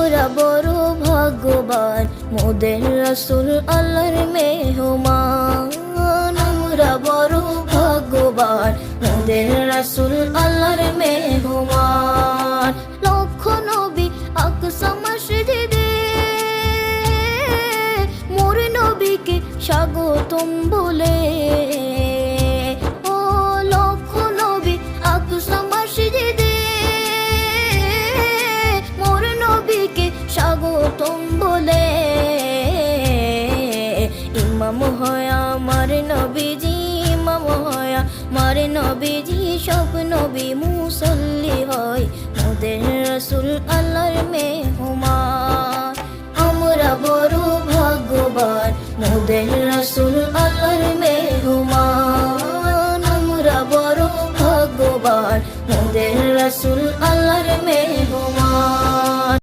আমরা বড় ভাগ্যবান মোদের রাসূল আল্লাহর মেহমান। আমরা বড় ভাগ্যবান মোদের রাসূল আল্লাহর মেহমান। লক্ষ নবী আকসা মসজিদে মোর নবীকে স্বাগতম বলে। ও লক্ষ নবী আকসা মসজিদে মোর নবীকে স্বাগতম বলে। ইমাম হয় আমার নবীজি, ইমাম হয় আমার নবীজি, সব নবী মুসল্লি হয় মোদের রাসূল আল্লাহর মেহমান। আমরা বড় ভাগ্যবান মোদের রাসূল আল্লাহর মেহমান। আমরা বড় ভাগ্যবান মোদের রাসূল আল্লাহর